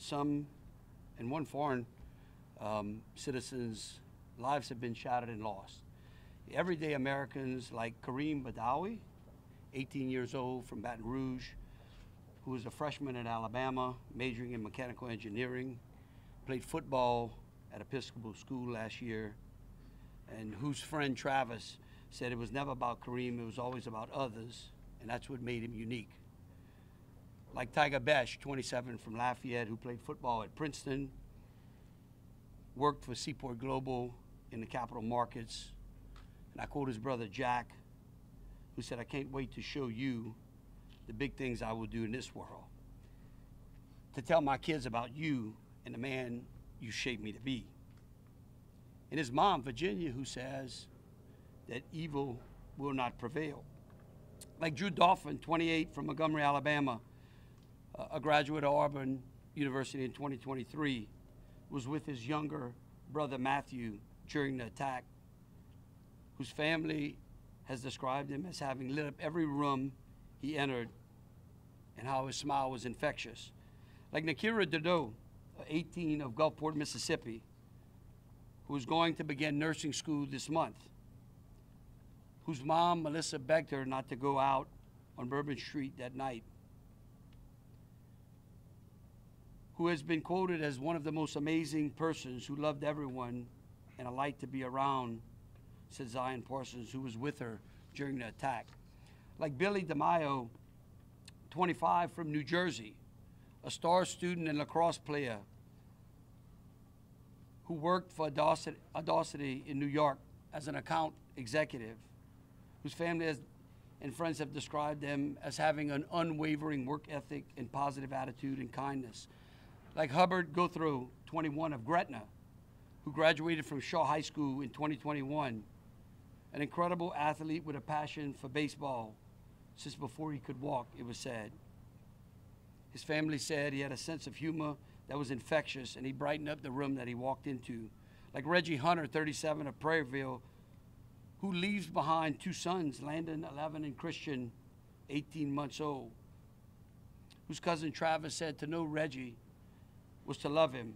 some and one foreign citizens' lives have been shattered and lost. Everyday Americans like Kareem Badawi, 18 years old from Baton Rouge, who was a freshman at Alabama, majoring in mechanical engineering, played football at Episcopal School last year, and whose friend Travis said it was never about Kareem, it was always about others, and that's what made him unique. Like Tiger Besh, 27, from Lafayette, who played football at Princeton, worked for Seaport Global in the capital markets, and I quote his brother Jack, who said, "I can't wait to show you the big things I will do in this world, to tell my kids about you and the man you shaped me to be." And his mom, Virginia, who says that evil will not prevail. Like Drew Dolphin, 28, from Montgomery, Alabama, a graduate of Auburn University in 2023, was with his younger brother Matthew during the attack, whose family has described him as having lit up every room he entered and how his smile was infectious. Like Nakira Dodo, 18, of Gulfport, Mississippi, who is going to begin nursing school this month, whose mom, Melissa, begged her not to go out on Bourbon Street that night, who has been quoted as one of the most amazing persons who loved everyone and a light to be around, said Zion Parsons, who was with her during the attack. Like Billy DeMaio, 25, from New Jersey, a star student and lacrosse player who worked for Audacity in New York as an account executive, whose family and friends have described them as having an unwavering work ethic and positive attitude and kindness. Like Hubbard Guthrow, 21, of Gretna, who graduated from Shaw High School in 2021, an incredible athlete with a passion for baseball since before he could walk, it was said. His family said he had a sense of humor that was infectious, and he brightened up the room that he walked into. Like Reggie Hunter, 37, of Prairieville, who leaves behind two sons, Landon, 11, and Christian, 18 months old, whose cousin Travis said to know Reggie was to love him,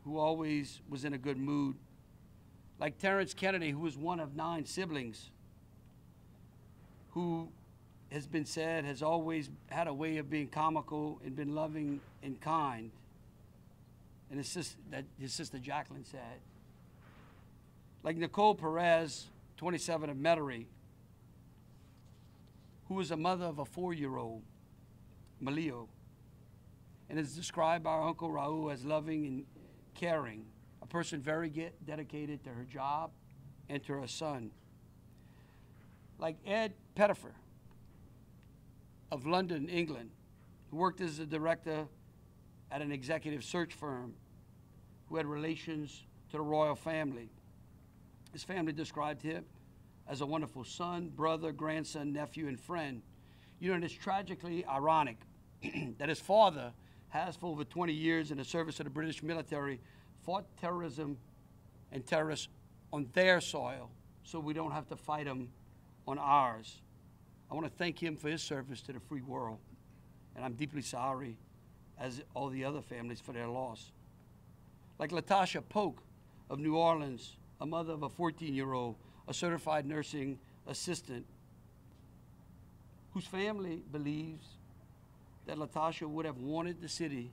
who always was in a good mood. Like Terrence Kennedy, who was one of 9 siblings, who has been said has always had a way of being comical and been loving and kind. And his sister Jacqueline said. Like Nicole Perez, 27, of Metairie, who was a mother of a 4-year-old, Malio, and is described by our Uncle Raul as loving and caring, a person very dedicated to her job and to her son. Like Ed Pettifer of London, England, who worked as a director at an executive search firm, who had relations to the royal family. His family described him as a wonderful son, brother, grandson, nephew, and friend. You know, and it's tragically ironic that his father has, for over 20 years in the service of the British military, fought terrorism and terrorists on their soil, so we don't have to fight them on ours. I want to thank him for his service to the free world, and I'm deeply sorry, as all the other families, for their loss. Like Latasha Polk of New Orleans, a mother of a 14-year-old, a certified nursing assistant, whose family believes that Latasha would have wanted the city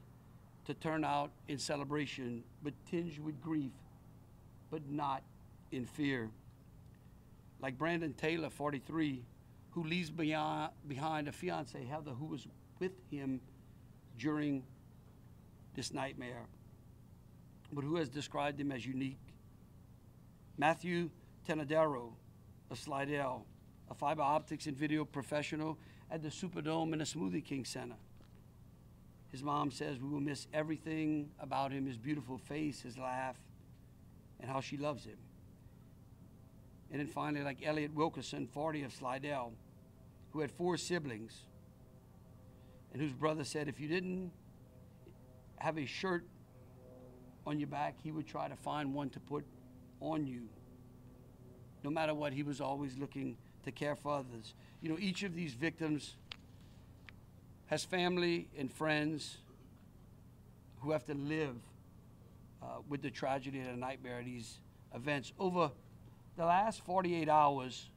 to turn out in celebration, but tinged with grief, but not in fear. Like Brandon Taylor, 43, who leaves behind a fiancée, Heather, who was with him during this nightmare, but who has described him as unique. Matthew Tenadero of Slidell, a fiber optics and video professional at the Superdome and the Smoothie King Center. His mom says we will miss everything about him, his beautiful face, his laugh, and how she loves him. And then finally, like Elliot Wilkerson, 40, of Slidell, who had 4 siblings, and whose brother said if you didn't have a shirt on your back, he would try to find one to put on you. No matter what, he was always looking to care for others. You know, each of these victims has family and friends who have to live with the tragedy and the nightmare of these events. Over the last 48 hours,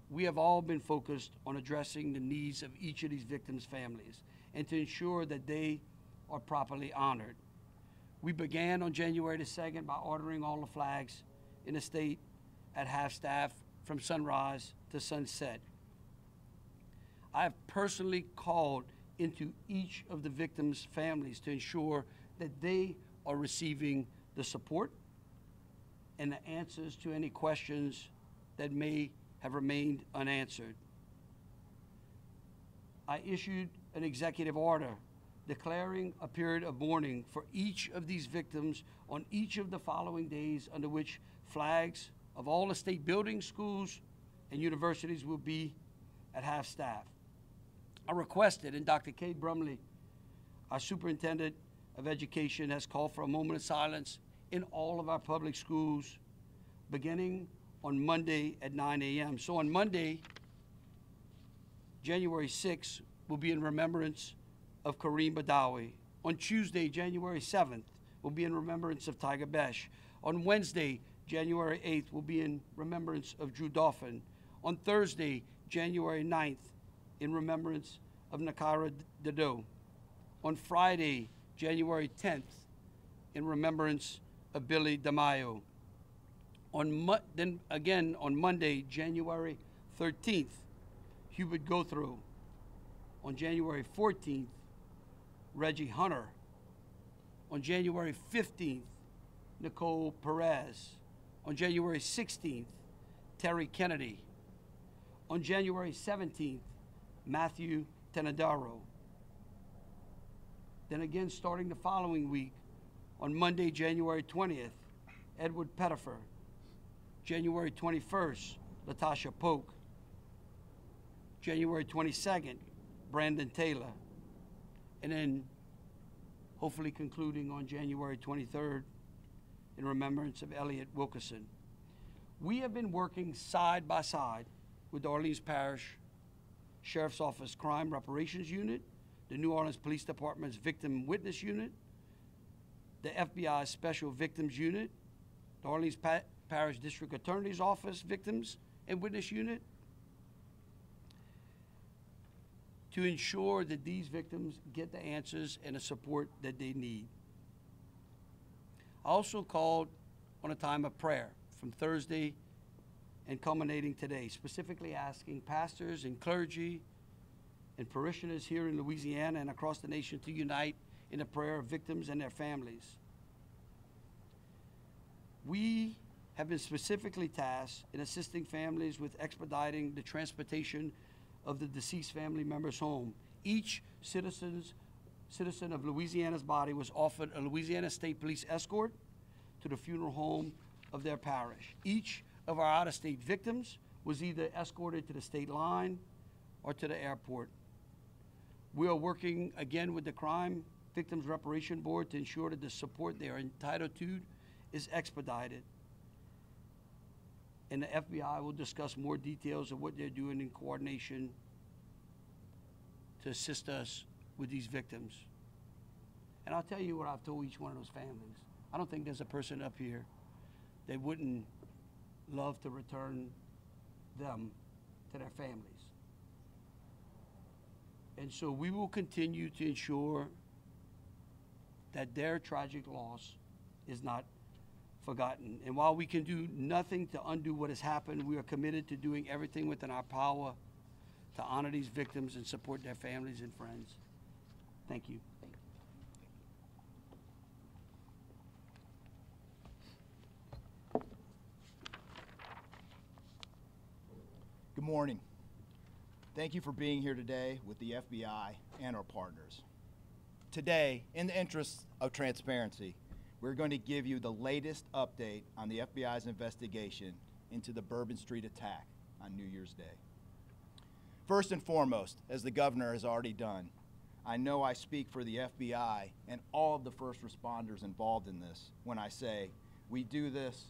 we have all been focused on addressing the needs of each of these victims' families and to ensure that they are properly honored. We began on January the 2nd by ordering all the flags in the state at half-staff from sunrise to sunset. I have personally called into each of the victims' families to ensure that they are receiving the support and the answers to any questions that may have remained unanswered. I issued an executive order declaring a period of mourning for each of these victims on each of the following days under which flags of all the state buildings, schools, and universities will be at half-staff. I requested, and Dr. Kay Brumley, our superintendent of education, has called for a moment of silence in all of our public schools beginning on Monday at 9 a.m. So on Monday, January 6th, will be in remembrance of Kareem Badawi. On Tuesday, January 7th, will be in remembrance of Tiger Besh. On Wednesday, January 8th, will be in remembrance of Drew Dauphin. On Thursday, January 9th, in remembrance of Nakira Dado. On Friday, January 10th, in remembrance of Billy DeMaio. Then again on Monday, January 13th, Hubert Gothrow. On January 14th, Reggie Hunter. On January 15th, Nicole Perez. On January 16th, Terry Kennedy. On January 17th, Matthew Tenadaro. Then again, starting the following week, on Monday, January 20th, Edward Pettifer. January 21st, Latasha Polk. January 22nd, Brandon Taylor. And then hopefully concluding on January 23rd in remembrance of Elliot Wilkerson. We have been working side by side with the Orleans Parish Sheriff's Office Crime Reparations Unit, the New Orleans Police Department's Victim Witness Unit, the FBI Special Victims Unit, the Orleans Parish District Attorney's Office Victims and Witness Unit, to ensure that these victims get the answers and the support that they need. I also called on a time of prayer from Thursday and culminating today, specifically asking pastors and clergy and parishioners here in Louisiana and across the nation to unite in the prayer of victims and their families. We have been specifically tasked in assisting families with expediting the transportation of the deceased family members home. Each citizen of Louisiana's body was offered a Louisiana State Police escort to the funeral home of their parish. Each of our out-of-state victims was either escorted to the state line or to the airport. We are working again with the Crime Victims Reparation Board to ensure that the support they are entitled to is expedited. And the FBI will discuss more details of what they're doing in coordination to assist us with these victims. And I'll tell you what I've told each one of those families. I don't think there's a person up here that wouldn't love to return them to their families. And so we will continue to ensure that their tragic loss is not forgotten. And while we can do nothing to undo what has happened, we are committed to doing everything within our power to honor these victims and support their families and friends. Thank you. Good morning. Thank you for being here today with the FBI and our partners. Today, in the interest of transparency, we're going to give you the latest update on the FBI's investigation into the Bourbon Street attack on New Year's Day. First and foremost, as the governor has already done, I know I speak for the FBI and all of the first responders involved in this when I say we do this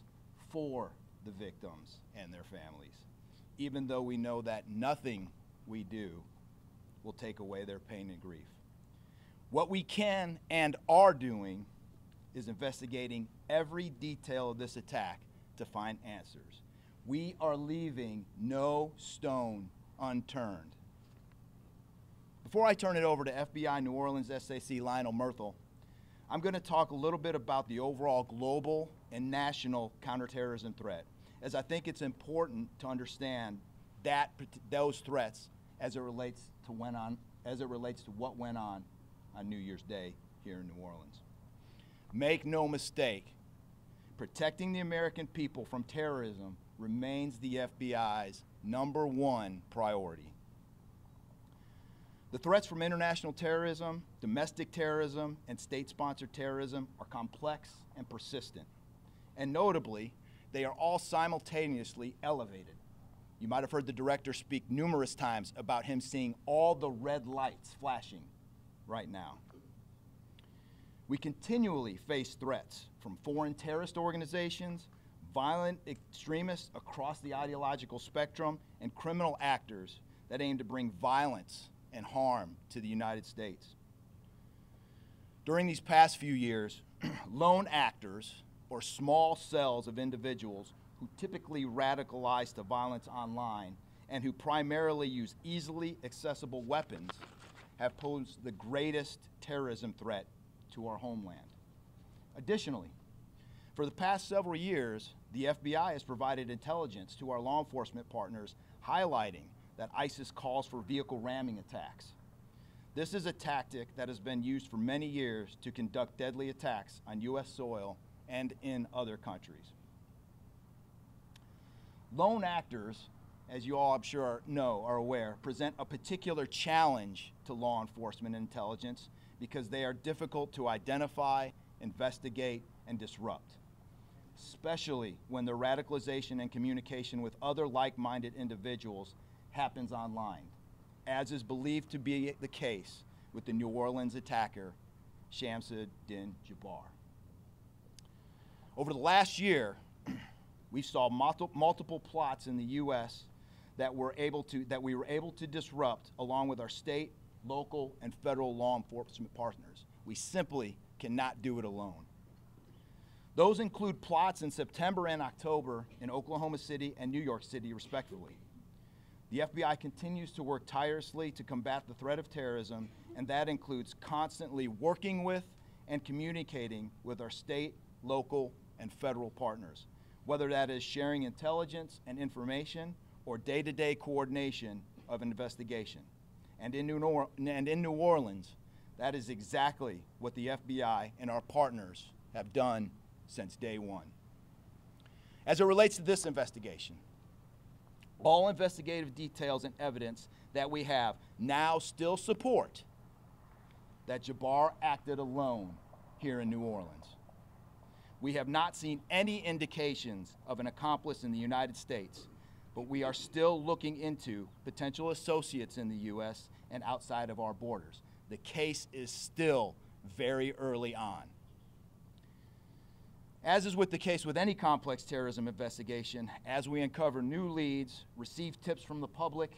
for the victims and their families, even though we know that nothing we do will take away their pain and grief. What we can and are doing is investigating every detail of this attack to find answers. We are leaving no stone unturned. Before I turn it over to FBI New Orleans SAC Lionel Murthel, I'm going to talk a little bit about the overall global and national counterterrorism threat, as I think it's important to understand those threats as it relates to what went on New Year's Day here in New Orleans. Make no mistake, protecting the American people from terrorism remains the FBI's #1 priority. The threats from international terrorism, domestic terrorism, and state-sponsored terrorism are complex and persistent. And notably, they are all simultaneously elevated. You might have heard the director speak numerous times about him seeing all the red lights flashing right now. We continually face threats from foreign terrorist organizations, violent extremists across the ideological spectrum, and criminal actors that aim to bring violence and harm to the United States. During these past few years, lone actors, or small cells of individuals who typically radicalize to violence online and who primarily use easily accessible weapons, have posed the greatest terrorism threat to our homeland. Additionally, for the past several years, the FBI has provided intelligence to our law enforcement partners highlighting that ISIS calls for vehicle ramming attacks. This is a tactic that has been used for many years to conduct deadly attacks on U.S. soil and in other countries. Lone actors, as you all I'm sure are aware, present a particular challenge to law enforcement and intelligence because they are difficult to identify, investigate, and disrupt, especially when their radicalization and communication with other like-minded individuals happens online, as is believed to be the case with the New Orleans attacker, Shamsuddin Jabbar. Over the last year, we saw multiple plots in the U.S. that we were able to disrupt along with our state, local, and federal law enforcement partners. We simply cannot do it alone. Those include plots in September and October in Oklahoma City and New York City, respectively. The FBI continues to work tirelessly to combat the threat of terrorism, and that includes constantly working with and communicating with our state, local, and federal partners, whether that is sharing intelligence and information or day-to-day coordination of an investigation. And in New Orleans, that is exactly what the FBI and our partners have done since day one. As it relates to this investigation, all investigative details and evidence that we have now still support that Jabbar acted alone here in New Orleans. We have not seen any indications of an accomplice in the United States, but we are still looking into potential associates in the U.S. and outside of our borders. The case is still very early on. As is with the case with any complex terrorism investigation, as we uncover new leads, receive tips from the public,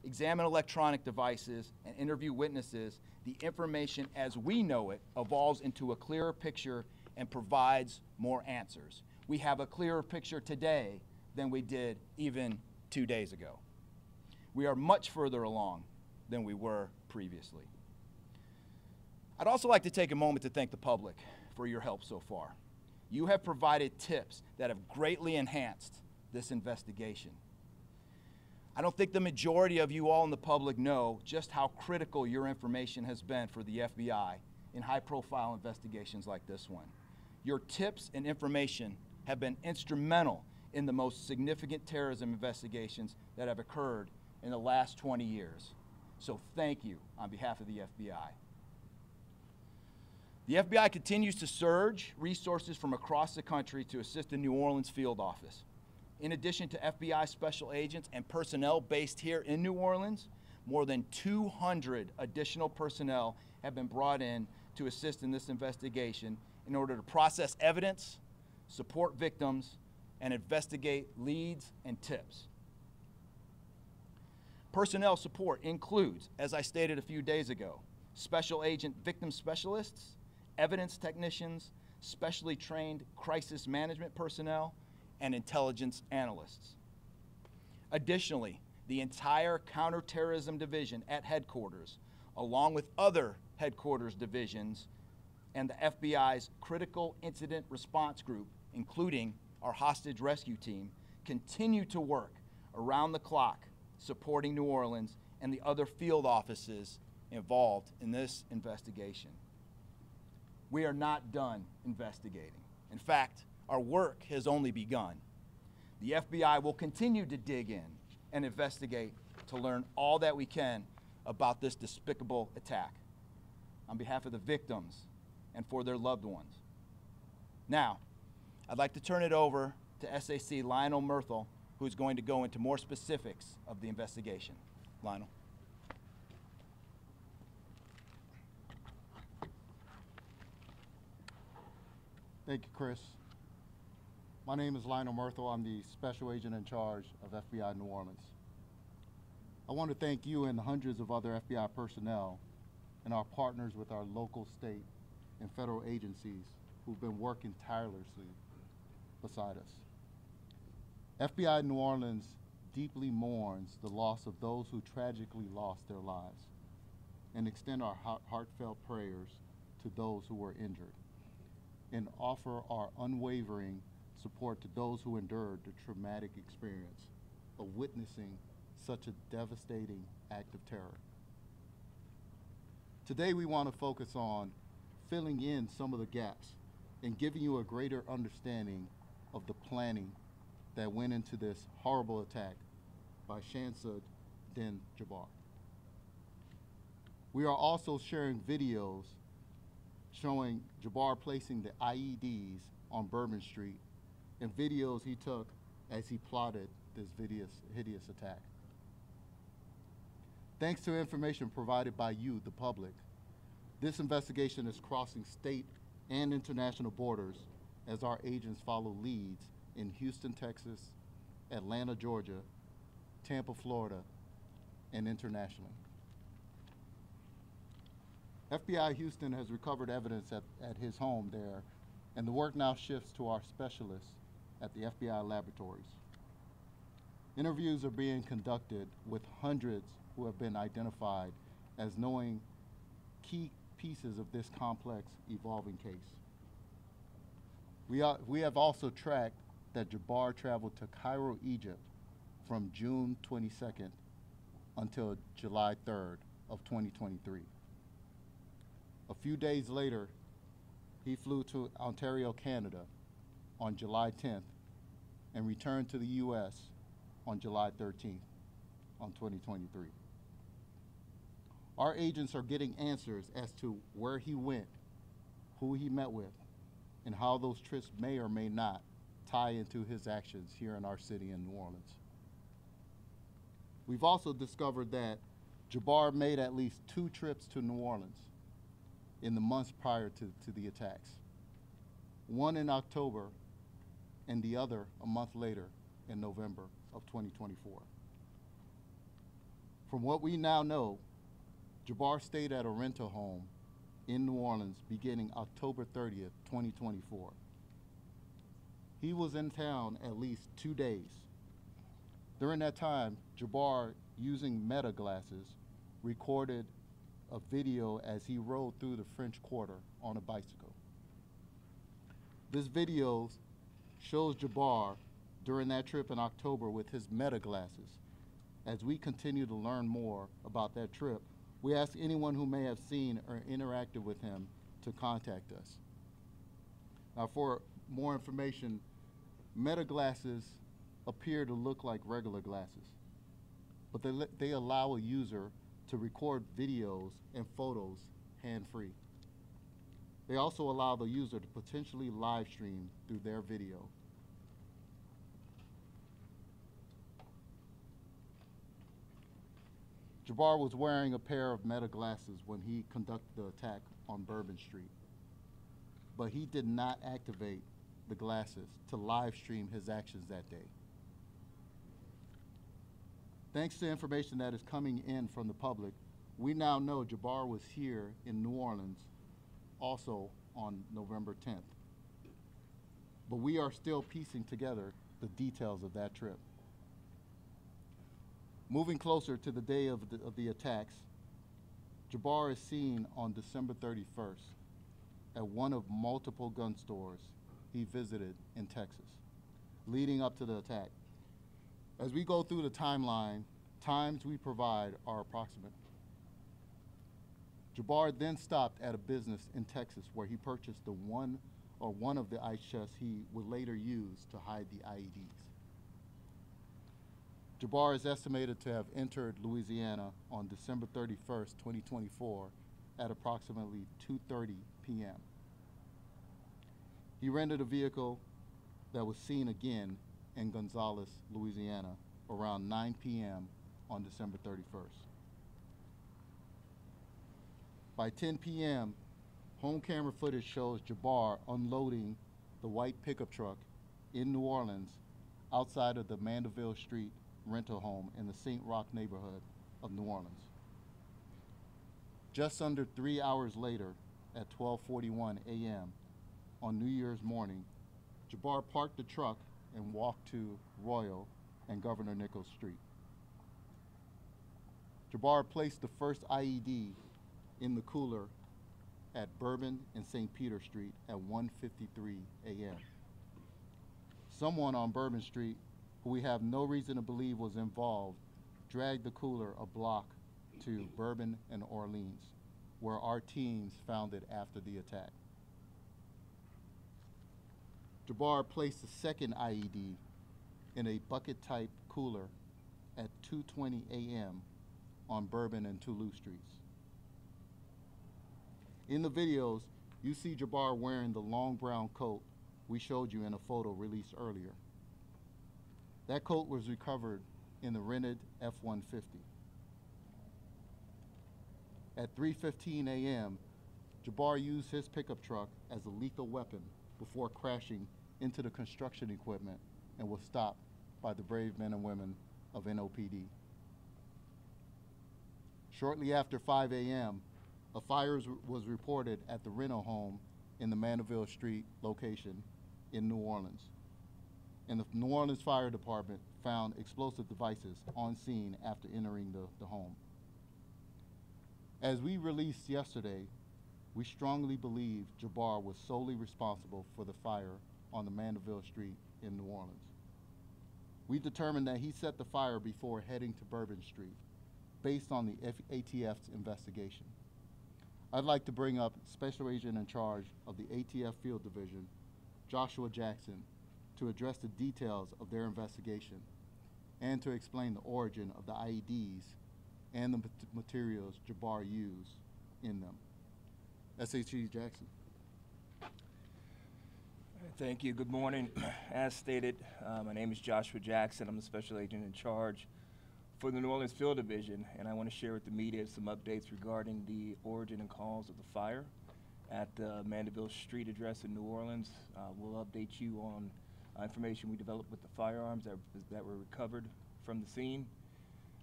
examine electronic devices, and interview witnesses, the information as we know it evolves into a clearer picture and provides more answers. We have a clearer picture today than we did even 2 days ago. We are much further along than we were previously. I'd also like to take a moment to thank the public for your help so far. You have provided tips that have greatly enhanced this investigation. I don't think the majority of you all in the public know just how critical your information has been for the FBI in high-profile investigations like this one. Your tips and information have been instrumental in the most significant terrorism investigations that have occurred in the last 20 years. So thank you on behalf of the FBI. The FBI continues to surge resources from across the country to assist the New Orleans field office. In addition to FBI special agents and personnel based here in New Orleans, more than 200 additional personnel have been brought in to assist in this investigation in order to process evidence, support victims, and investigate leads and tips. Personnel support includes, as I stated a few days ago, special agent victim specialists, evidence technicians, specially trained crisis management personnel, and intelligence analysts. Additionally, the entire counterterrorism division at headquarters, along with other headquarters divisions, and the FBI's critical incident response group, including our hostage rescue team, continue to work around the clock supporting New Orleans and the other field offices involved in this investigation. We are not done investigating. In fact, our work has only begun. The FBI will continue to dig in and investigate to learn all that we can about this despicable attack on behalf of the victims and for their loved ones. Now, I'd like to turn it over to SAC Lionel Murthel, who's going to go into more specifics of the investigation. Lionel. Thank you, Chris. My name is Lionel Murthel. I'm the special agent in charge of FBI New Orleans. I want to thank you and the hundreds of other FBI personnel and our partners with our local, state, and federal agencies who've been working tirelessly beside us. FBI New Orleans deeply mourns the loss of those who tragically lost their lives and extend our heartfelt prayers to those who were injured, and offer our unwavering support to those who endured the traumatic experience of witnessing such a devastating act of terror. Today we want to focus on filling in some of the gaps and giving you a greater understanding of the planning that went into this horrible attack by Shamsud Din Jabbar. We are also sharing videos showing Jabbar placing the IEDs on Bourbon Street and videos he took as he plotted this hideous attack. Thanks to information provided by you, the public, this investigation is crossing state and international borders as our agents follow leads in Houston, Texas, Atlanta, Georgia, Tampa, Florida, and internationally. FBI Houston has recovered evidence at his home there, and the work now shifts to our specialists at the FBI laboratories. Interviews are being conducted with hundreds who have been identified as knowing key pieces of this complex, evolving case. We have also tracked that Jabbar traveled to Cairo, Egypt from June 22nd until July 3rd of 2023. A few days later, he flew to Ontario, Canada on July 10th and returned to the US on July 13th on 2023. Our agents are getting answers as to where he went, who he met with, and how those trips may or may not tie into his actions here in our city in New Orleans. We've also discovered that Jabbar made at least 2 trips to New Orleans in the months prior to the attacks. One in October and the other a month later in November of 2024. From what we now know, Jabbar stayed at a rental home in New Orleans beginning October 30th, 2024. He was in town at least 2 days. During that time, Jabbar, using Meta glasses, recorded a video as he rode through the French Quarter on a bicycle. This video shows Jabbar during that trip in October with his Meta glasses. As we continue to learn more about that trip, we ask anyone who may have seen or interacted with him to contact us. Now, for more information, Meta glasses appear to look like regular glasses, but they allow a user to record videos and photos hand-free. They also allow the user to potentially live stream through their video. Jabbar was wearing a pair of Meta glasses when he conducted the attack on Bourbon Street, but he did not activate the glasses to live stream his actions that day. Thanks to information that is coming in from the public, We now know Jabbar was here in New Orleans also on November 10th. But we are still piecing together the details of that trip. Moving closer to the day of the attacks, Jabbar is seen on December 31st at one of multiple gun stores he visited in Texas, leading up to the attack. As we go through the timeline, times we provide are approximate. Jabbar then stopped at a business in Texas where he purchased one of the ice chests he would later use to hide the IEDs. Jabbar is estimated to have entered Louisiana on December 31st, 2024 at approximately 2:30 p.m. He rented a vehicle that was seen again in Gonzales, Louisiana around 9 p.m. on December 31st. By 10 p.m., home camera footage shows Jabbar unloading the white pickup truck in New Orleans outside of the Mandeville Street rental home in the St. Roch neighborhood of New Orleans. Just under 3 hours later, at 12:41 a.m. on New Year's morning, Jabbar parked the truck and walked to Royal and Governor Nichols Street. Jabbar placed the first IED in the cooler at Bourbon and St. Peter Street at 1:53 a.m. Someone on Bourbon Street, who we have no reason to believe was involved, dragged the cooler a block to Bourbon and Orleans, where our teams found it after the attack. Jabbar placed the second IED in a bucket-type cooler at 2:20 a.m. on Bourbon and Toulouse Streets. In the videos, you see Jabbar wearing the long brown coat we showed you in a photo released earlier. That coat was recovered in the rented F-150. At 3:15 a.m., Jabbar used his pickup truck as a lethal weapon before crashing into the construction equipment and was stopped by the brave men and women of NOPD. Shortly after 5 a.m., a fire was reported at the rental home in the Mandeville Street location in New Orleans. And the New Orleans Fire Department found explosive devices on scene after entering the home. As we released yesterday, we strongly believe Jabbar was solely responsible for the fire on the Mandeville Street in New Orleans. We determined that he set the fire before heading to Bourbon Street, based on the ATF's investigation. I'd like to bring up Special Agent in charge of the ATF Field Division, Joshua Jackson, to address the details of their investigation and to explain the origin of the IEDs and the materials Jabbar used in them. SHG Jackson. Thank you. Good morning. As stated, my name is Joshua Jackson. I'm the Special Agent in charge for the New Orleans Field Division, and I want to share with the media some updates regarding the origin and cause of the fire at the Mandeville Street address in New Orleans. We'll update you on information we developed with the firearms that were recovered from the scene,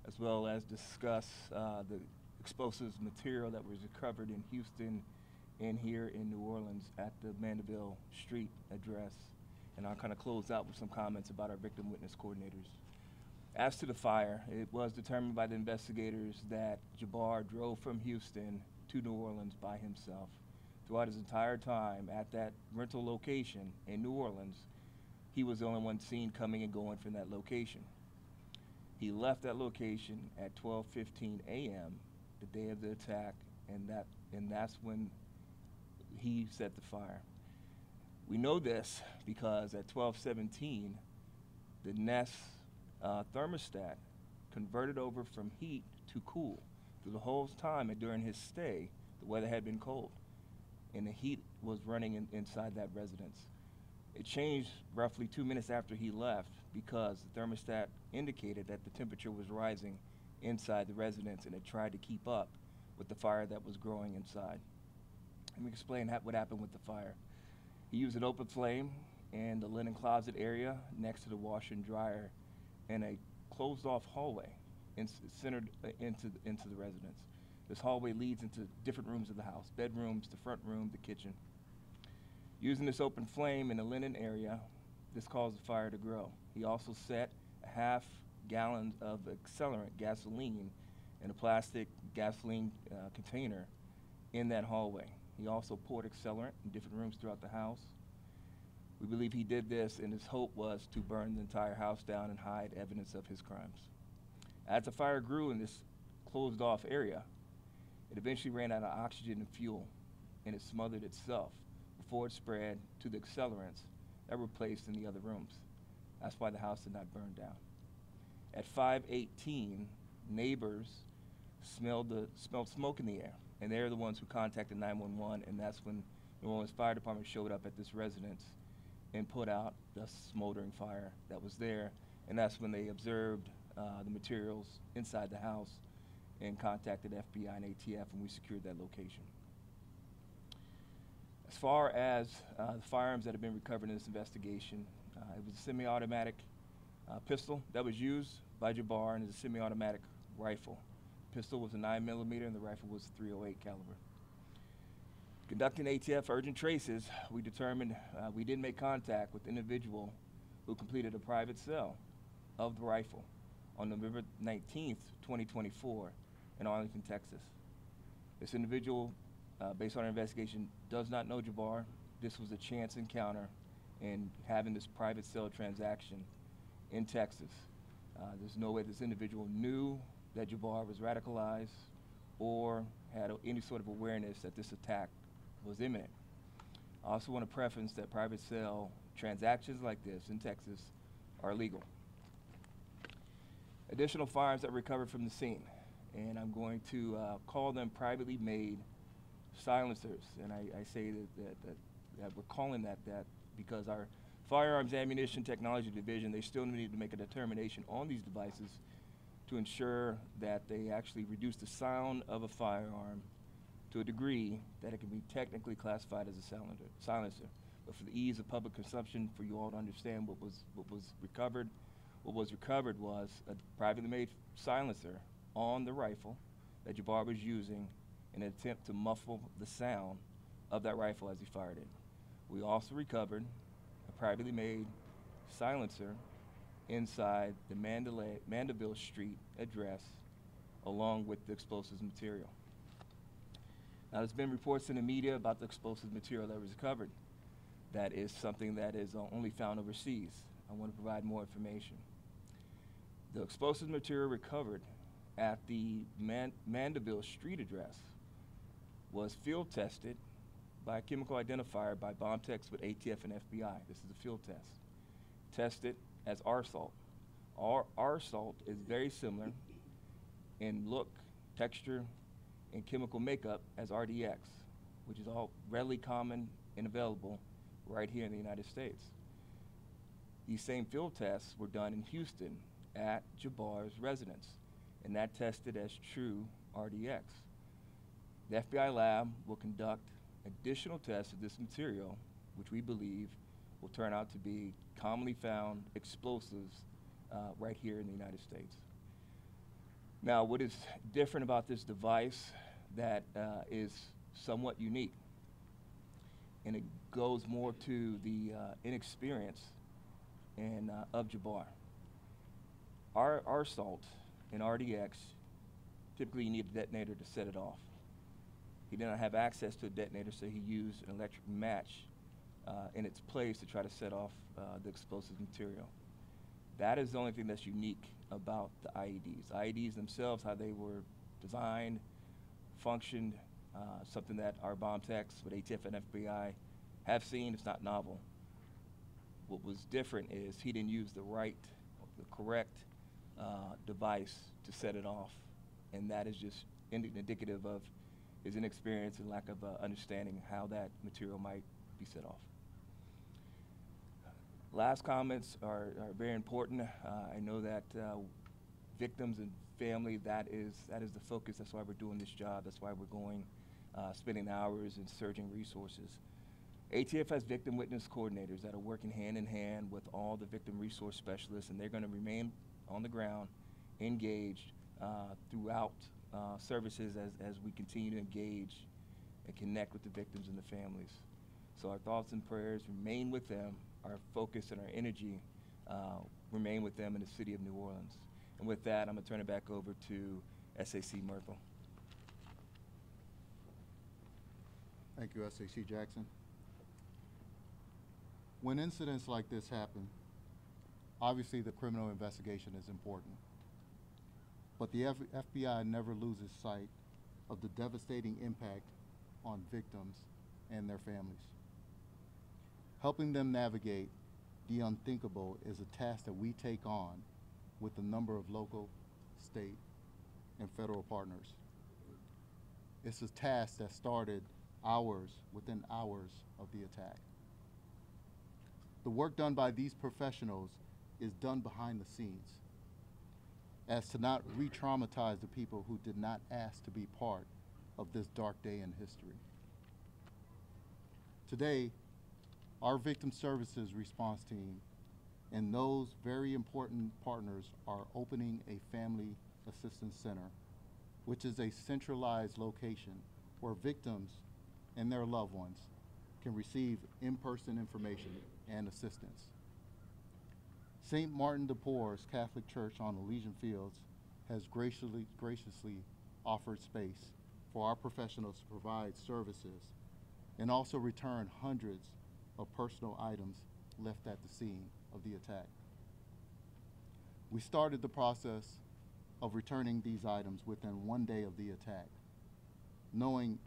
as well as discuss the explosives material that was recovered in Houston and here in New Orleans at the Mandeville Street address. And I'll kind of close out with some comments about our victim witness coordinators. As to the fire, it was determined by the investigators that Jabbar drove from Houston to New Orleans by himself. Throughout his entire time at that rental location in New Orleans, he was the only one seen coming and going from that location. He left that location at 12:15 a.m. the day of the attack, and that's when he set the fire. We know this because at 12:17, the Nest thermostat converted over from heat to cool. Through the whole time and during his stay, the weather had been cold, and the heat was running inside that residence. It changed roughly 2 minutes after he left because the thermostat indicated that the temperature was rising inside the residence, and it tried to keep up with the fire that was growing inside. Let me explain what happened with the fire. He used an open flame in the linen closet area next to the washer and dryer in a closed-off hallway centered into the residence. This hallway leads into different rooms of the house, bedrooms, the front room, the kitchen. Using this open flame in the linen area, this caused the fire to grow. He also set a half-gallon of accelerant, gasoline, in a plastic gasoline container in that hallway. He also poured accelerant in different rooms throughout the house. We believe he did this, and his hope was to burn the entire house down and hide evidence of his crimes. As the fire grew in this closed-off area, it eventually ran out of oxygen and fuel, and it smothered itself before it spread to the accelerants that were placed in the other rooms. That's why the house did not burn down. At 5:18, neighbors smelled smoke in the air, and they're the ones who contacted 911, and that's when New Orleans Fire Department showed up at this residence and put out the smoldering fire that was there, and that's when they observed the materials inside the house and contacted FBI and ATF, and we secured that location. As far as the firearms that have been recovered in this investigation, it was a semi-automatic pistol that was used by Jabbar, and it's a semi-automatic rifle. The pistol was a 9mm, and the rifle was a .308 caliber. Conducting ATF urgent traces, we determined we did make contact with the individual who completed a private sale of the rifle on November 19th, 2024 in Arlington, Texas. This individual, based on our investigation, does not know Jabbar. This was a chance encounter in having this private sale transaction in Texas. There's no way this individual knew that Jabbar was radicalized or had any sort of awareness that this attack was imminent. I also want to preface that private sale transactions like this in Texas are legal. Additional firearms that were recovered from the scene, and I'm going to call them privately made silencers, and I say that we're calling that because our Firearms Ammunition Technology Division, they still need to make a determination on these devices to ensure that they actually reduce the sound of a firearm to a degree that it can be technically classified as a silencer. But for the ease of public consumption, for you all to understand what was recovered was a privately made silencer on the rifle that Jabbar was using in an attempt to muffle the sound of that rifle as he fired it. We also recovered a privately made silencer inside the Mandeville Street address along with the explosives material. Now, there's been reports in the media about the explosive material that was recovered. That is something that is only found overseas. I want to provide more information. The explosive material recovered at the Mandeville Street address was field tested by a chemical identifier by bomb techs with ATF and FBI. This is a field test. Tested as R-salt. R-salt is very similar in look, texture, and chemical makeup as RDX, which is all readily common and available right here in the United States. These same field tests were done in Houston at Jabbar's residence, and that tested as true RDX. The FBI lab will conduct additional tests of this material, which we believe will turn out to be commonly found explosives right here in the United States. Now, what is different about this device that is somewhat unique, and it goes more to the inexperience of Jabbar. Our salt in RDX, typically you need a detonator to set it off. He did not have access to a detonator, so he used an electric match in its place to try to set off the explosive material. That is the only thing that's unique about the IEDs. IEDs themselves, how they were designed, functioned, something that our bomb techs with ATF and FBI have seen. It's not novel. What was different is he didn't use the correct device to set it off, and that is just indicative of his inexperience and lack of understanding how that material might be set off. Last comments are very important. I know that victims and family, that is the focus. That's why we're doing this job. That's why we're going, spending hours and surging resources. ATF has victim witness coordinators that are working hand in hand with all the victim resource specialists, and they're going to remain on the ground, engaged throughout services as we continue to engage and connect with the victims and the families. So our thoughts and prayers remain with them. Our focus and our energy remain with them in the city of New Orleans. And with that, I'm going to turn it back over to SAC Myrtle. Thank you, SAC Jackson. When incidents like this happen, obviously the criminal investigation is important. But the FBI never loses sight of the devastating impact on victims and their families. Helping them navigate the unthinkable is a task that we take on with a number of local, state, and federal partners. It's a task that started within hours of the attack. The work done by these professionals is done behind the scenes, as to not re-traumatize the people who did not ask to be part of this dark day in history. Today, our Victim Services Response Team and those very important partners are opening a Family Assistance Center, which is a centralized location where victims and their loved ones can receive in-person information and assistance. St. Martin de Porres Catholic Church on Elysian Fields has graciously offered space for our professionals to provide services and also return hundreds of personal items left at the scene of the attack. We started the process of returning these items within 1 day of the attack, knowing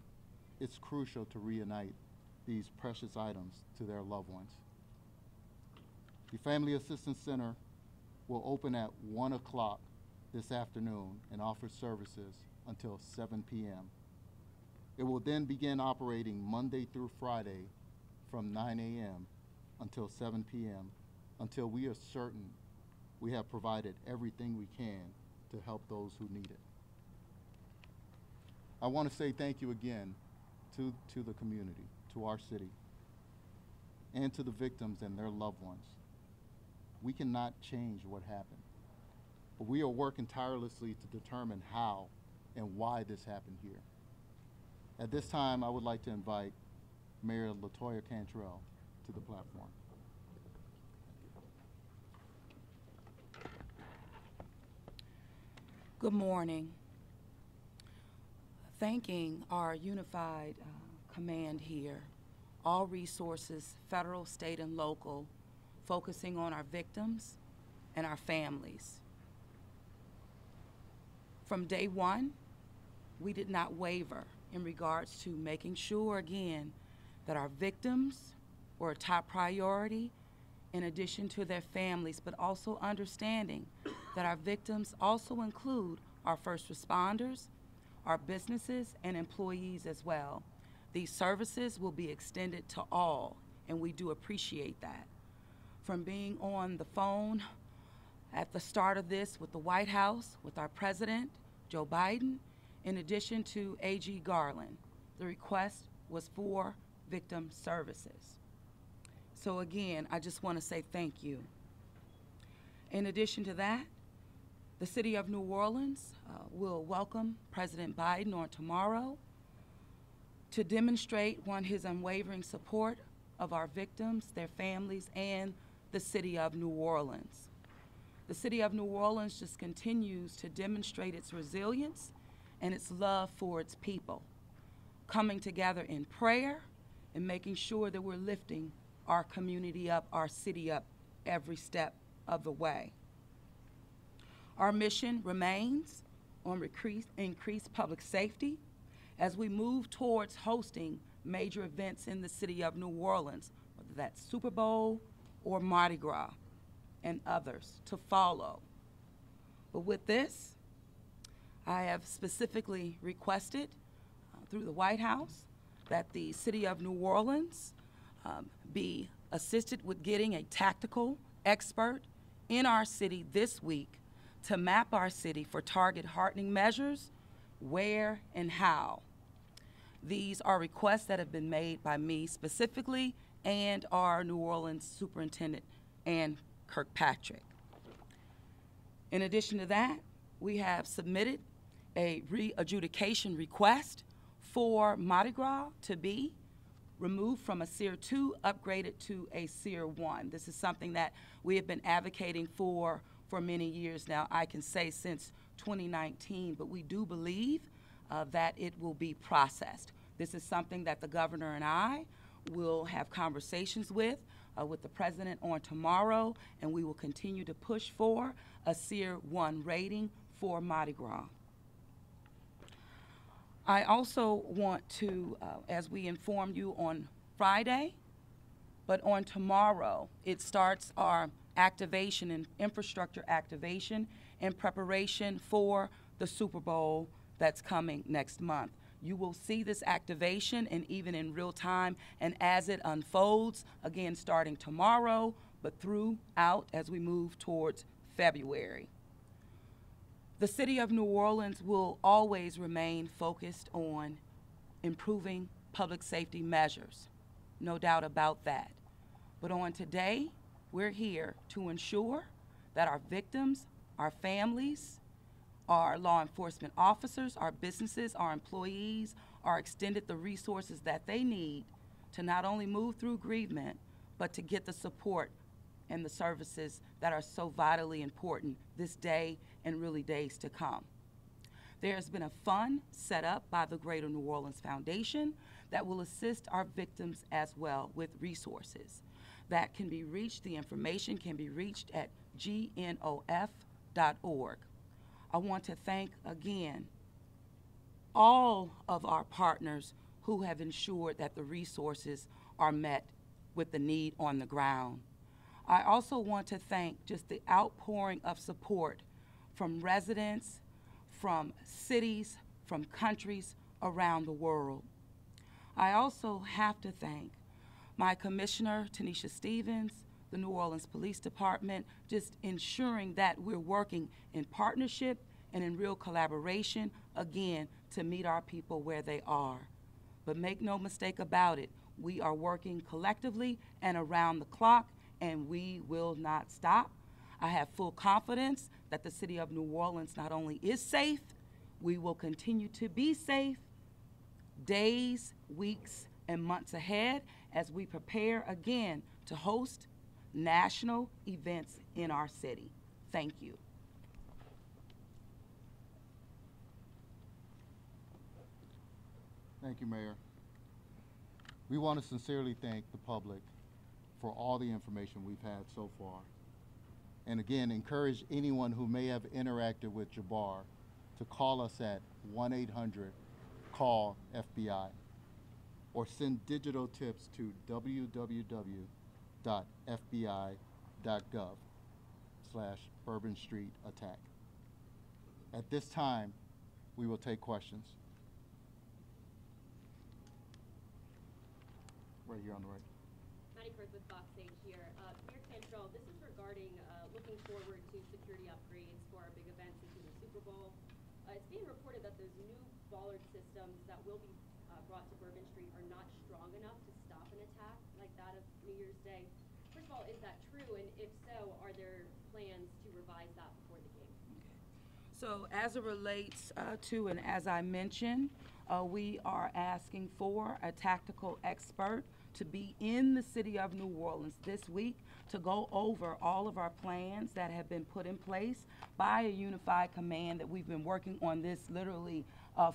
it's crucial to reunite these precious items to their loved ones. The Family Assistance Center will open at 1 o'clock this afternoon and offer services until 7 p.m. It will then begin operating Monday through Friday from 9 a.m. until 7 p.m. until we are certain we have provided everything we can to help those who need it. I want to say thank you again to the community, to our city, and to the victims and their loved ones. We cannot change what happened, but we are working tirelessly to determine how and why this happened here. At this time, I would like to invite Mayor LaToya Cantrell to the platform. Good morning. Thanking our unified command here, all resources, federal, state, and local, focusing on our victims and our families. From day one, we did not waver in regards to making sure, again, that our victims were a top priority in addition to their families, but also understanding that our victims also include our first responders, our businesses, and employees as well. These services will be extended to all, and we do appreciate that. From being on the phone at the start of this with the White House, with our president, Joe Biden, in addition to AG Garland, the request was for victim services. So again, I just want to say thank you. In addition to that, the city of New Orleans will welcome President Biden on tomorrow to demonstrate, one, his unwavering support of our victims, their families, and the city of New Orleans. The city of New Orleans just continues to demonstrate its resilience and its love for its people, coming together in prayer and making sure that we're lifting our community up, our city up, every step of the way. Our mission remains on increased public safety as we move towards hosting major events in the city of New Orleans, whether that's Super Bowl or Mardi Gras, and others to follow. But with this, I have specifically requested through the White House that the city of New Orleans be assisted with getting a tactical expert in our city this week to map our city for target hardening measures, where and how. These are requests that have been made by me specifically and our New Orleans Superintendent, Ann Kirkpatrick. In addition to that, we have submitted a re-adjudication request for Mardi Gras to be removed from a Sear 2, upgraded to a Sear 1. This is something that we have been advocating for many years now, I can say since 2019, but we do believe that it will be processed. This is something that the governor and I will have conversations with the president on tomorrow, and we will continue to push for a Sear 1 rating for Mardi Gras. I also want to, as we informed you on Friday, but on tomorrow, it starts our activation and infrastructure activation in preparation for the Super Bowl that's coming next month. You will see this activation and even in real time and as it unfolds, again starting tomorrow, but throughout as we move towards February. The City of New Orleans will always remain focused on improving public safety measures, no doubt about that. But on today, we're here to ensure that our victims, our families, our law enforcement officers, our businesses, our employees are extended the resources that they need to not only move through grievement, but to get the support and the services that are so vitally important this day and really days to come. There has been a fund set up by the Greater New Orleans Foundation that will assist our victims as well with resources that can be reached. The information can be reached at gnof.org. I want to thank again all of our partners who have ensured that the resources are met with the need on the ground. I also want to thank just the outpouring of support from residents, from cities, from countries around the world. I also have to thank my Commissioner, Tanisha Stevens, the New Orleans Police Department, just ensuring that we're working in partnership and in real collaboration, again, to meet our people where they are. But make no mistake about it, we are working collectively and around the clock, and we will not stop. I have full confidence that the City of New Orleans not only is safe, we will continue to be safe days, weeks, and months ahead as we prepare again to host national events in our city. Thank you. Thank you, Mayor. We want to sincerely thank the public for all the information we've had so far. And again, encourage anyone who may have interacted with Jabbar to call us at 1-800-CALL-FBI or send digital tips to www.fbi.gov/Bourbon Street attack. At this time, we will take questions. Right here on the right. Maddie Kurth with Fox 8 here. Mayor Cantrell, this is regarding looking forward to security upgrades for our big events, including the Super Bowl. It's being reported that those new bollard systems that will be brought to Bourbon Street are not strong enough to stop an attack like that of New Year's Day. First of all, is that true? And if so, are there plans to revise that before the game? So as it relates to, and as I mentioned, we are asking for a tactical expert to be in the City of New Orleans this week to go over all of our plans that have been put in place by a unified command that we've been working on this literally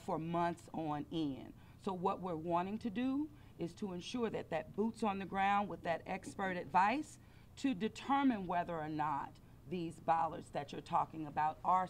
for months on end. So what we're wanting to do is to ensure that that boots on the ground with that expert advice to determine whether or not these bollards that you're talking about are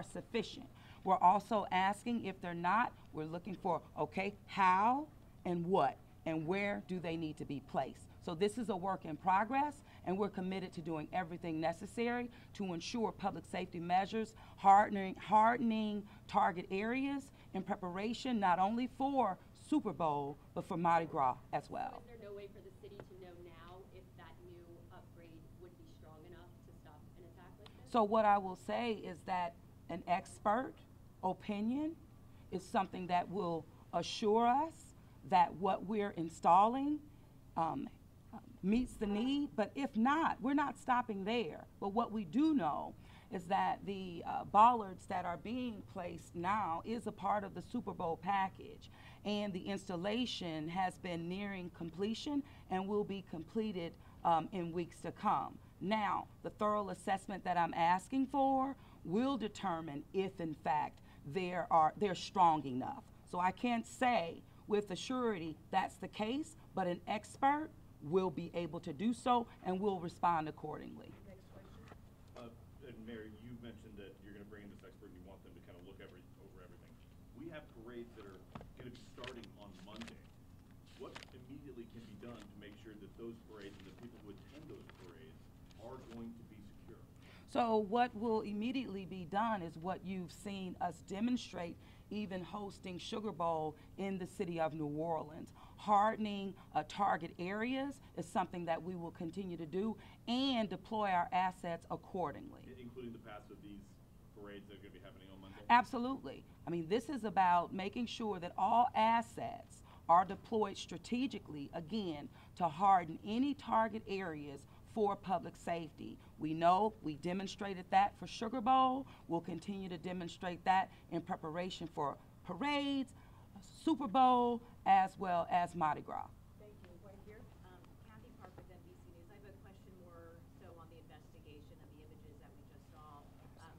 sufficient. We're also asking if they're not, we're looking for, okay, how and what and where do they need to be placed. So this is a work in progress, and we're committed to doing everything necessary to ensure public safety measures, hardening target areas in preparation not only for Super Bowl, but for Mardi Gras as well. So is there no way for the city to know now if that new upgrade would be strong enough to stop an attack like this? So what I will say is that an expert opinion is something that will assure us that what we're installing meets the need, but if not, we're not stopping there. But what we do know is that the bollards that are being placed now is a part of the Super Bowl package, and the installation has been nearing completion and will be completed in weeks to come. Now, the thorough assessment that I'm asking for will determine if, in fact, they're strong enough. So I can't say with a surety that's the case, but an expert will be able to do so and will respond accordingly. Next question. And Mayor, you mentioned that you're going to bring in this expert and you want them to kind of look over everything. We have parades that are going to be starting on Monday. What immediately can be done to make sure that those parades and the people who attend those parades are going to be secure? So what will immediately be done is what you've seen us demonstrate, even hosting Sugar Bowl in the city of New Orleans. Hardening target areas is something that we will continue to do and deploy our assets accordingly. Including the paths of these parades that are going to be happening on Monday? Absolutely. I mean, this is about making sure that all assets are deployed strategically, again, to harden any target areas for public safety. We know we demonstrated that for Sugar Bowl. We'll continue to demonstrate that in preparation for parades, Super Bowl, as well as Mardi Gras. Thank you. Right here. Kathy Park with NBC News. I have a question more so on the investigation of the images that we just saw,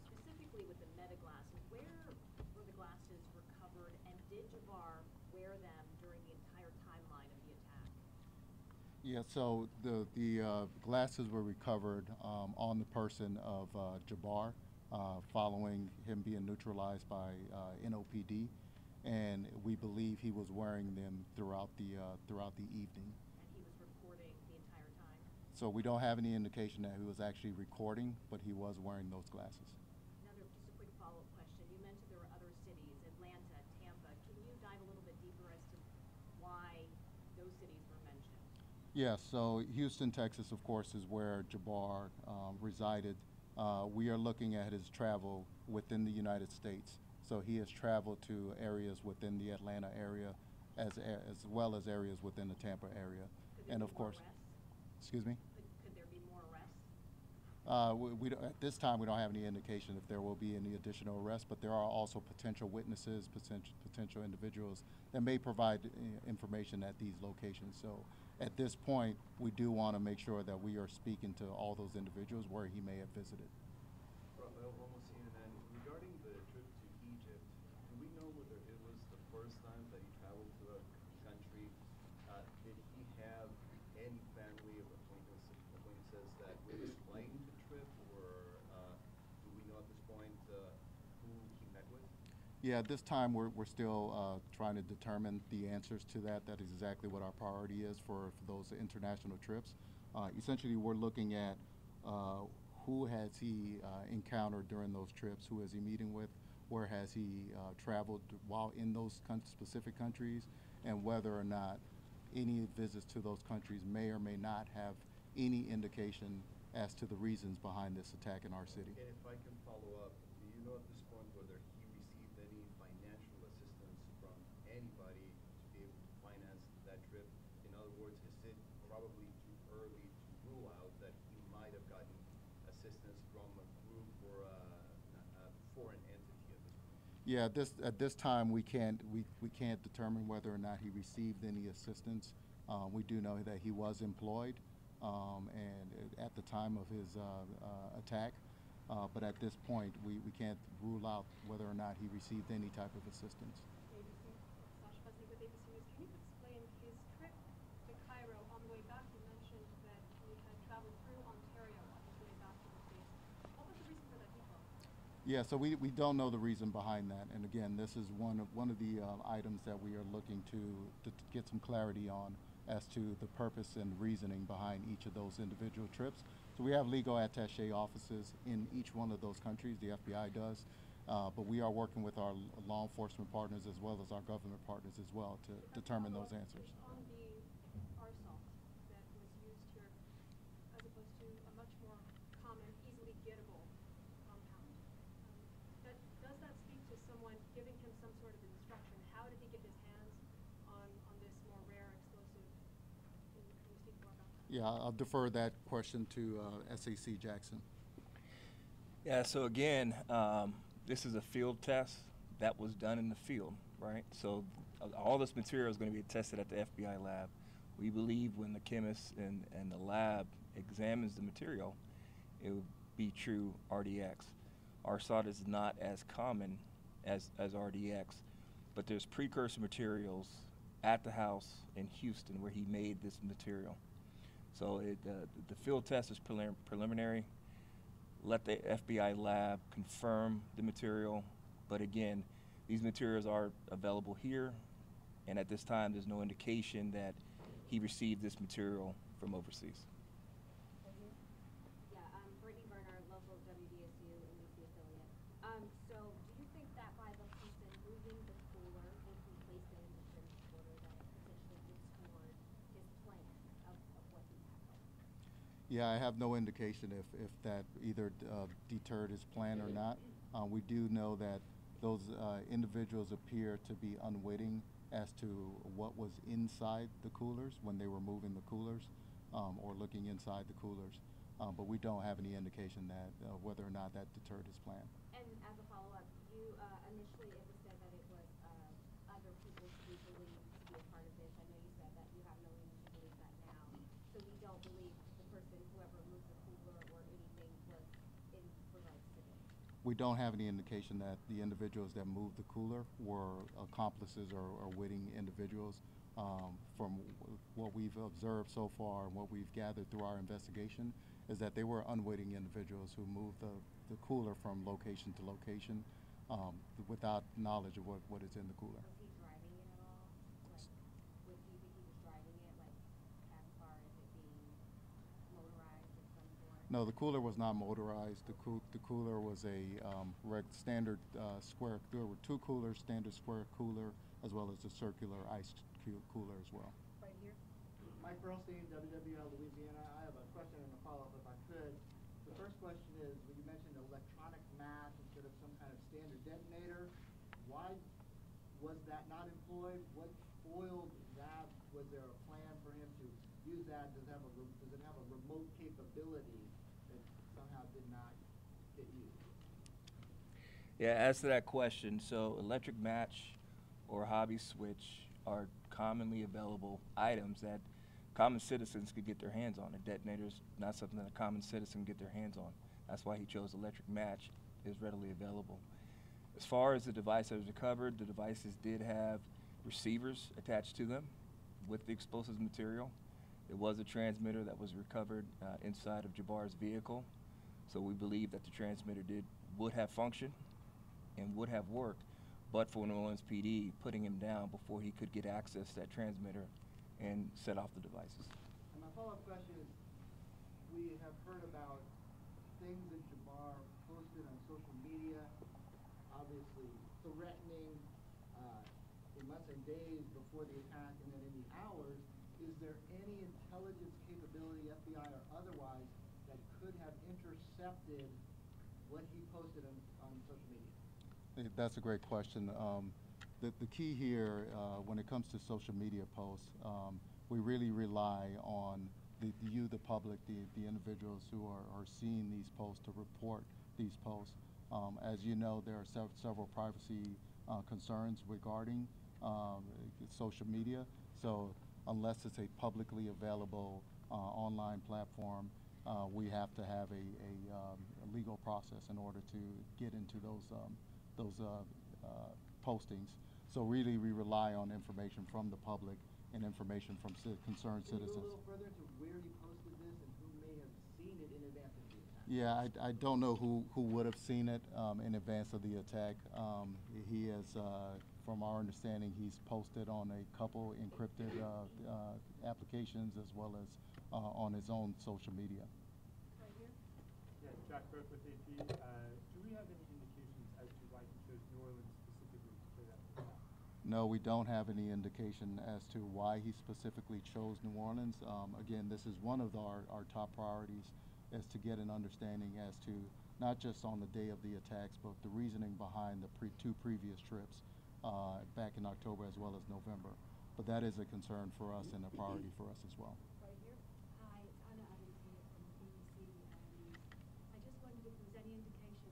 specifically with the meta glasses. Where were the glasses recovered, and did Jabbar wear them during the entire timeline of the attack? Yeah, so the glasses were recovered on the person of Jabbar following him being neutralized by NOPD, and we believe he was wearing them throughout the evening. And he was recording the entire time? So we don't have any indication that he was actually recording, but he was wearing those glasses. Just a quick follow-up question. You mentioned there were other cities, Atlanta, Tampa. Can you dive a little bit deeper as to why those cities were mentioned? Yeah, so Houston, Texas, of course, is where Jabbar resided. We are looking at his travel within the United States. So he has traveled to areas within the Atlanta area as well as areas within the Tampa area. And of course, excuse me? Could there be more arrests? We don't, at this time, we don't have any indication if there will be any additional arrests, but there are also potential witnesses, potential individuals that may provide information at these locations. So at this point, we do want to make sure that we are speaking to all those individuals where he may have visited. Almost here, and then regarding the trip to Egypt, do we know whether it was the first time that he traveled to a country? Did he have any family of acquaintances that were explaining the trip, or do we know at this point who he met with? Yeah, at this time we're still trying to determine the answers to that. That is exactly what our priority is for those international trips. Essentially, we're looking at who has he encountered during those trips, who is he meeting with, where has he traveled while in those specific countries, and whether or not any visits to those countries may or may not have any indication as to the reasons behind this attack in our city. And if I can follow up, do you know at this point whether he received any financial assistance from anybody to be able to finance that trip? In other words, is it probably too early to rule out that he might have gotten assistance from a group or a foreign entity at this point? Yeah, at this time we can't determine whether or not he received any assistance. We do know that he was employed, and at the time of his attack, but at this point we can't rule out whether or not he received any type of assistance. ABC. Sasha Besnick with ABC News. Can you explain his trip to Cairo? On the way back, you mentioned that he had traveled through Ontario on his way back to the States. What was the reason for that detour? Yeah, so we don't know the reason behind that, and again, this is one of the items that we are looking to get some clarity on as to the purpose and reasoning behind each of those individual trips. So we have legal attaché offices in each one of those countries, the FBI does, but we are working with our law enforcement partners as well as our government partners as well to determine those answers. On the arsalt that was used here, as opposed to a much more common, easily gettable compound, does that speak to someone giving him some sort of instruction? How did he get his hands on this more rare explosive? Can you speak more about that? Yeah, I'll defer that question to SAC Jackson. Yeah, so again, this is a field test that was done in the field, right? So all this material is going to be tested at the FBI lab. We believe when the chemist and the lab examines the material, it will be true RDX. Our salt is not as common as RDX, but there's precursor materials at the house in Houston where he made this material. So the field test is preliminary. Let the FBI lab confirm the material, but again, these materials are available here, and at this time there's no indication that he received this material from overseas. Yeah, Brittany Berner, local WDSU NBC affiliate. So do you think that by the person moving the cooler, if he placed it in the fridge quarter, that it potentially discord his plan of what he tackled? Yeah, I have no indication if that either deterred his plan or not. We do know that those individuals appear to be unwitting as to what was inside the coolers when they were moving the coolers or looking inside the coolers. But we don't have any indication that whether or not that deterred his plan. And as a follow-up, you initially it was said that it was other people to be believed to be a part of this. I know you said that you have no reason to believe that now. So we don't believe the person, whoever moved the cooler or anything, was in regards to this. We don't have any indication that the individuals that moved the cooler were accomplices or witting individuals. From what we've observed so far and what we've gathered through our investigation is that they were unwitting individuals who moved the cooler from location to location without knowledge of what is in the cooler. Was he driving it at all? Like, do you think he was driving it, like, as far as it being motorized of some sort? No, the cooler was not motorized. The cooler was a standard square. There were two coolers, standard square cooler, as well as a circular ice cooler as well. Right here? Mike Burlstein, WWL Louisiana. I have a question and a follow-up if I could. The first question is, when you mentioned electronic match instead of some kind of standard detonator, why was that not employed? What foiled that? Was there a plan for him to use that? Does it have a remote capability that somehow did not get used? Yeah, as to that question, so electric match or hobby switch are commonly available items that common citizens could get their hands on. A detonator is not something that a common citizen can get their hands on. That's why he chose electric match. Is readily available. As far as the device that was recovered, the devices did have receivers attached to them with the explosives material. There was a transmitter that was recovered inside of Jabbar's vehicle, so we believe that the transmitter would have functioned and would have worked, but for New Orleans PD putting him down before he could get access to that transmitter and set off the devices. And my follow-up question is, we have heard about things that Jabbar posted on social media, obviously threatening in months and days before the attack and then in the hours. Is there any intelligence capability, FBI or otherwise, that could have intercepted what he posted on social media? That's a great question. The key here, when it comes to social media posts, we really rely on the public, the individuals who are seeing these posts to report these posts. As you know, there are several privacy concerns regarding social media. So unless it's a publicly available online platform, we have to have a legal process in order to get into those postings. So really, we rely on information from the public and information from concerned citizens. Can you go a little further into where he posted this and who may have seen it in advance of the attack? Yeah, I don't know who would have seen it in advance of the attack. He has, from our understanding, he's posted on a couple encrypted applications as well as on his own social media. Right here? Yeah, Jack Burke with AP. Do we have any indications as to why he chose New Orleans specifically for that attack? No, we don't have any indication as to why he specifically chose New Orleans. Again, this is one of our top priorities, is to get an understanding as to not just on the day of the attacks, but the reasoning behind the two previous trips back in October as well as November. But that is a concern for us and a priority for us as well. Right here? Hi, it's Anna Adams here from BBC News. I just wondered if there was any indication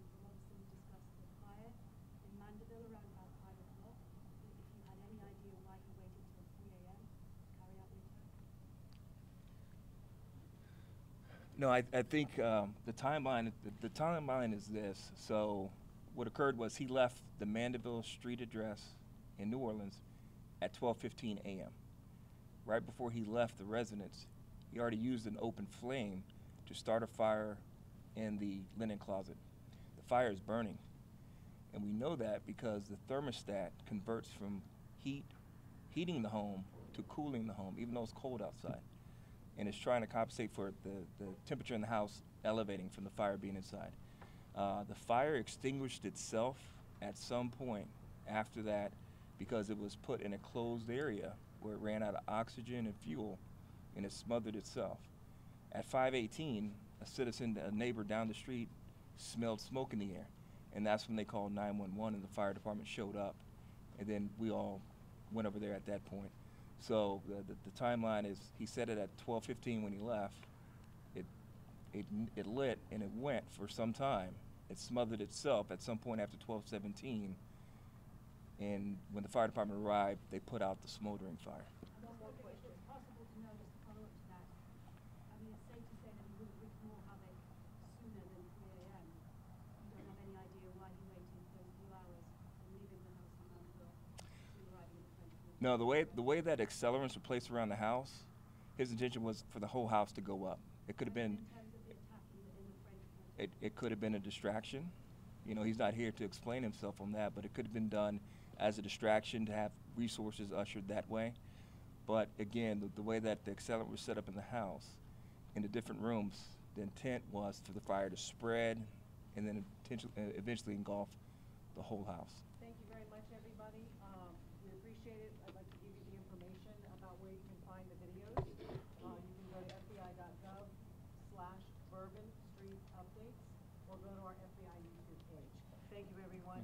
No, I think the timeline is this. So what occurred was he left the Mandeville Street address in New Orleans at 12:15 a.m. Right before he left the residence, he already used an open flame to start a fire in the linen closet. The fire is burning, and we know that because the thermostat converts from heating the home to cooling the home, even though it's cold outside. And it's trying to compensate for the temperature in the house elevating from the fire being inside. The fire extinguished itself at some point after that because it was put in a closed area where it ran out of oxygen and fuel, and it smothered itself. At 5:18, a neighbor down the street smelled smoke in the air, and that's when they called 911 and the fire department showed up, and then we all went over there at that point. So the timeline is, he said it at 12:15 when he left. It lit and it went for some time. It smothered itself at some point after 12:17, and when the fire department arrived, they put out the smoldering fire. One more question. It's possible to know, just to follow up to that, I mean, it's safe to say that he would have wreaked more havoc sooner than 3 a.m. You don't have any idea why he waited those few hours and leaving the house in Mandeville and arriving at the French Quarter? No, the way that accelerants were placed around the house, his intention was for the whole house to go up. It could have been. In terms of the attack in the French Quarter? It could have been a distraction. You know, he's not here to explain himself on that, but it could have been done as a distraction to have resources ushered that way. But again, the way that the accelerant was set up in the house, in the different rooms, the intent was for the fire to spread and then eventually engulf the whole house. Thank you very much, everybody. We appreciate it. I'd like to give you the information about where you can find the videos. You can go to fbi.gov/Bourbon Street updates or go to our FBI YouTube page. Thank you, everyone.